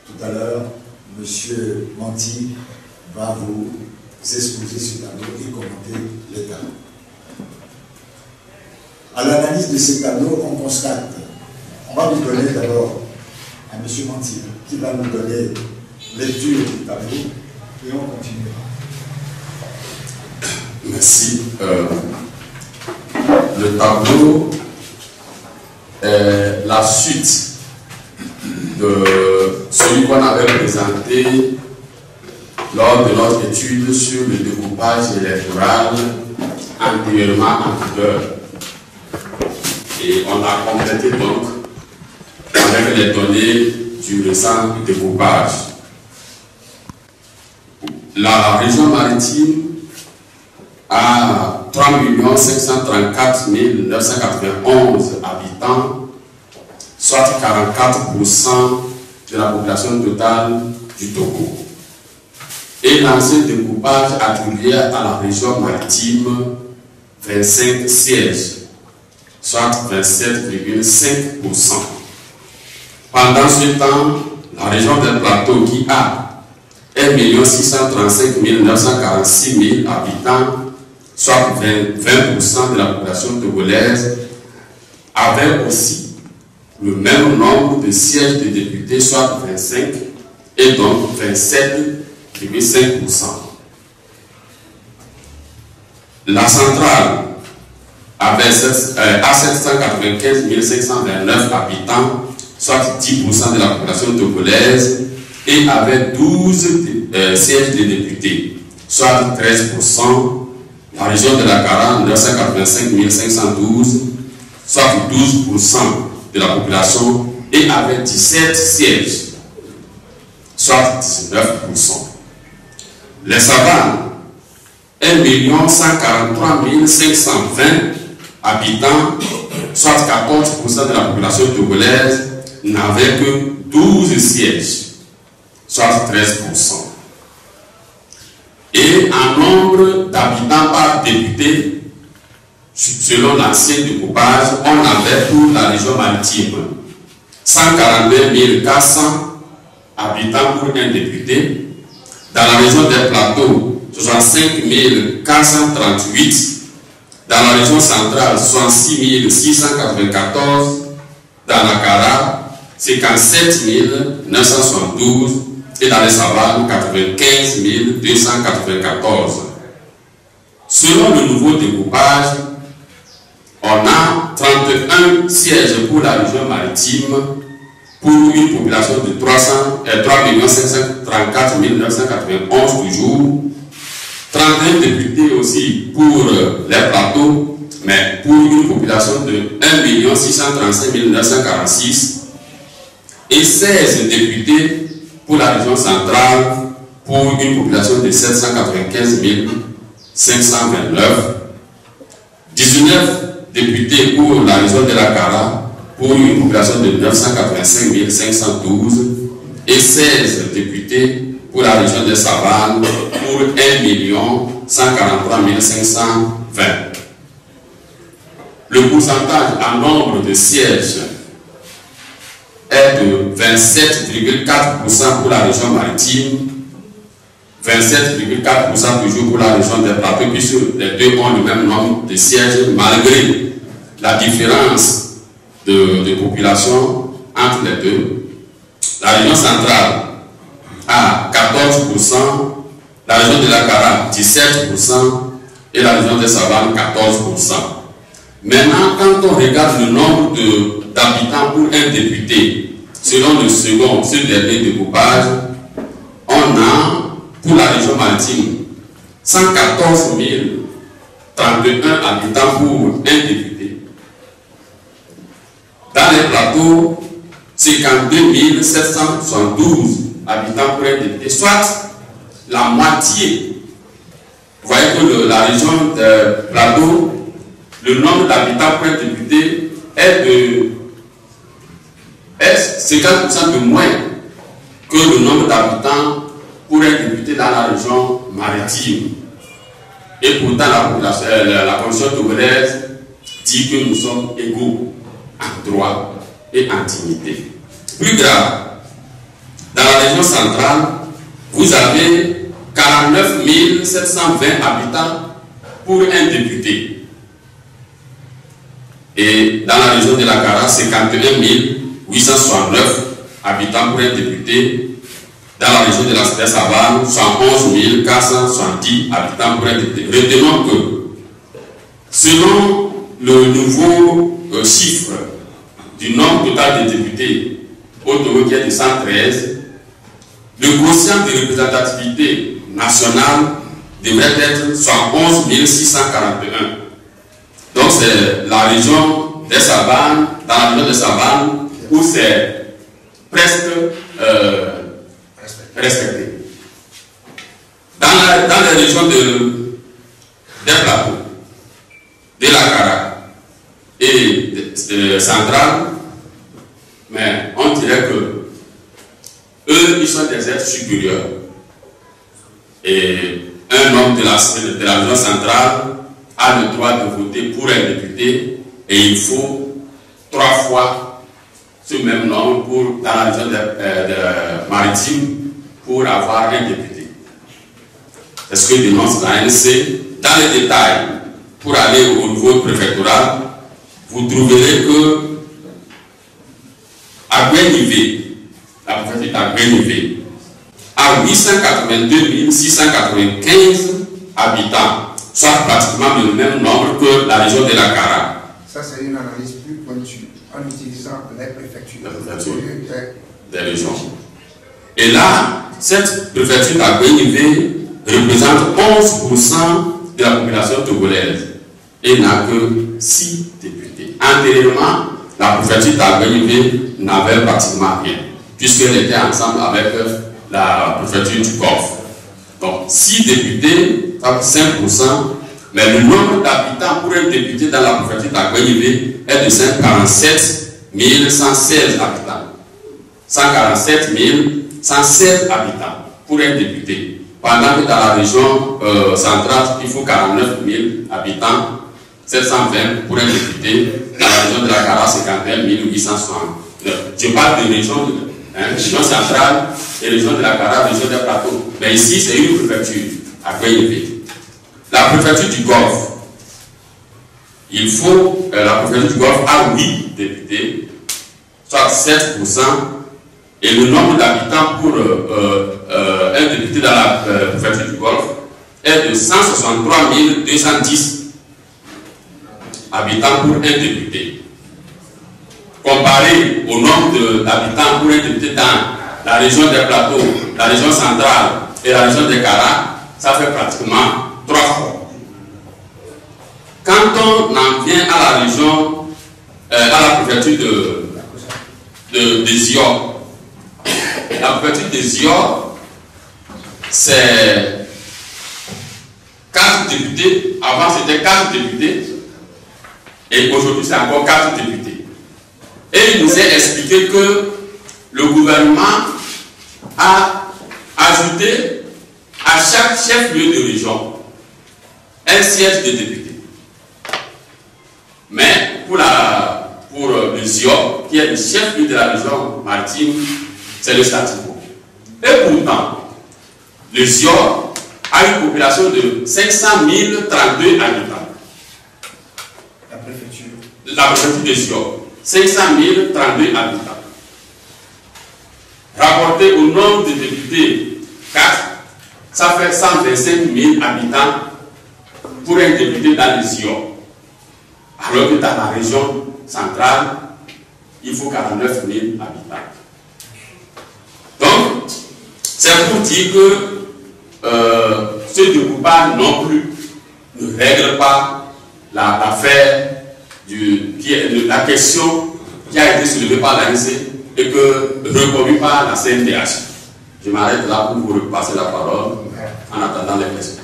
Tout à l'heure, M. Manti va vous exposer ce tableau et commenter les tableaux. À l'analyse de ces tableaux, on constate, on va vous donner d'abord à M. Manti, qui va nous donner lecture du tableau, et on continuera. Merci. Le tableau est la suite de celui qu'on avait présenté lors de notre étude sur le découpage électoral antérieurement en vigueur. Et on a complété donc avec les données du récent découpage. La région maritime a 3 534 991 habitants, soit 44% de la population totale du Togo. Et l'ancien découpage attribué à la région maritime 25 sièges, soit 27,5%. Pendant ce temps, la région des Plateaux, qui a 1 635 946 habitants, soit 20% de la population togolaise, avait aussi le même nombre de sièges de députés, soit 25, et donc 27,5%. La centrale avait 795 529 habitants, soit 10% de la population togolaise, et avait 12 sièges de députés, soit 13%. La région de la Kara, 985 512, soit 12% de la population, et avait 17 sièges, soit 19%. Les Savanes, 1 143 520 habitants, soit 14% de la population togolaise, n'avaient que 12 sièges, soit 13%. Et en nombre d'habitants par député, selon l'ancien découpage, on avait pour la région maritime 142 400 habitants pour un député. Dans la région des Plateaux, 65 438. Dans la région centrale, 66 694. Dans la Kara, 57 972. Et dans les Savanes, 95 294. Selon le nouveau découpage, on a 31 sièges pour la région maritime, pour une population de 3 534 991 toujours, 31 députés aussi pour les Plateaux, mais pour une population de 1 635 946, et 16 députés pour la région centrale, pour une population de 795 529, 19 députés pour la région de la Kara, pour une population de 985 512, et 16 députés pour la région des Savanes, pour 1 143 520. Le pourcentage en nombre de sièges est de 27,4% pour la région maritime, 27,4% toujours pour la région des Plateaux, puisque les deux ont le même nombre de sièges, malgré la différence de population entre les deux. La région centrale a 14%, la région de la Kara 17% et la région des Savanes 14%. Maintenant, quand on regarde le nombre d'habitants pour un député, selon le ce dernier découpage, on a pour la région maritime 114 031 habitants pour un député. Dans les Plateaux, 52 772 habitants pour un député, soit la moitié. Vous voyez que la région de Plateau, le nombre d'habitants pour un député est de 50% de moins que le nombre d'habitants pour un député dans la région maritime. Et pourtant, la Constitution togolaise dit que nous sommes égaux en droit et en dignité. Plus grave, dans la région centrale, vous avez 49 720 habitants pour un député. Et dans la région de la Kara, 51 869 habitants pour un député. Dans la région de la Savane, 111 470 habitants pour un député. Retenons que, selon le nouveau chiffre du nombre total de députés au Togo qui est de 113, le quotient de représentativité nationale devrait être 111 641. Donc c'est la région des Savanes, dans la région des Savanes, où c'est presque respecté. Dans les régions des plateaux, de la Kara et centrale, mais on dirait que eux, ils sont des êtres supérieurs. Et un homme de la région centrale a le droit de voter pour un député et il faut 3 fois ce même nombre dans la région maritime pour avoir un député. C'est ce que dénonce l'ANC. Dans les détails, pour aller au niveau préfectoral, vous trouverez que à Guénivé, la préfecture à Guénivé, a 882 695 habitants, soit pratiquement le même nombre que la région de la Kara. Ça, c'est une analyse plus pointue en utilisant les préfectures des régions. Et là, cette préfecture à Guénivé représente 11% de la population togolaise et n'a que 6 députés. Antérieurement, la préfecture d'Aguénivé n'avait pratiquement rien, puisqu'elle était ensemble avec la préfecture du Golfe. Donc, 6 députés, 5%, mais le nombre d'habitants pour un député dans la préfecture d'Aguénivé est de 147 116 habitants. 147 116 habitants pour un député. Pendant que dans la région centrale, il faut 49 000 habitants, 720 pour un député. Dans la région de la Kara, 51 869. Je parle de région centrale et région de la Kara, région des plateaux. Mais ici, c'est une préfecture à Guénivé. La préfecture du Golfe, la préfecture du Golfe a 8 députés, soit 7%. Et le nombre d'habitants pour un député dans la préfecture du Golfe est de 163 210 habitants pour un député. Comparé au nombre d'habitants pour un député dans la région des plateaux, la région centrale et la région des Kara, ça fait pratiquement 3 fois. Quand on en vient à la région, à la préfecture de Zior, la préfecture de Zior, c'est 4 députés. Avant, c'était 4 députés. Et aujourd'hui, c'est encore 4 députés. Et il nous a expliqué que le gouvernement a ajouté à chaque chef-lieu de région un siège de député. Mais pour le Zior, qui est le chef-lieu de la région maritime, c'est le statu quo. Et pourtant, le Zior a une population de 500 032 habitants. La préfecture de Zior, 500 032 habitants. Rapporté au nombre de députés, 4, ça fait 125 000 habitants pour un député dans le Zior. Alors que dans la région centrale, il faut 49 000 habitants. Donc, c'est pour dire que ce découpage non plus ne règle pas l'affaire la question qui a été soulevée par l'ANC et que reconnue par la CNDH. Je m'arrête là pour vous repasser la parole en attendant les questions.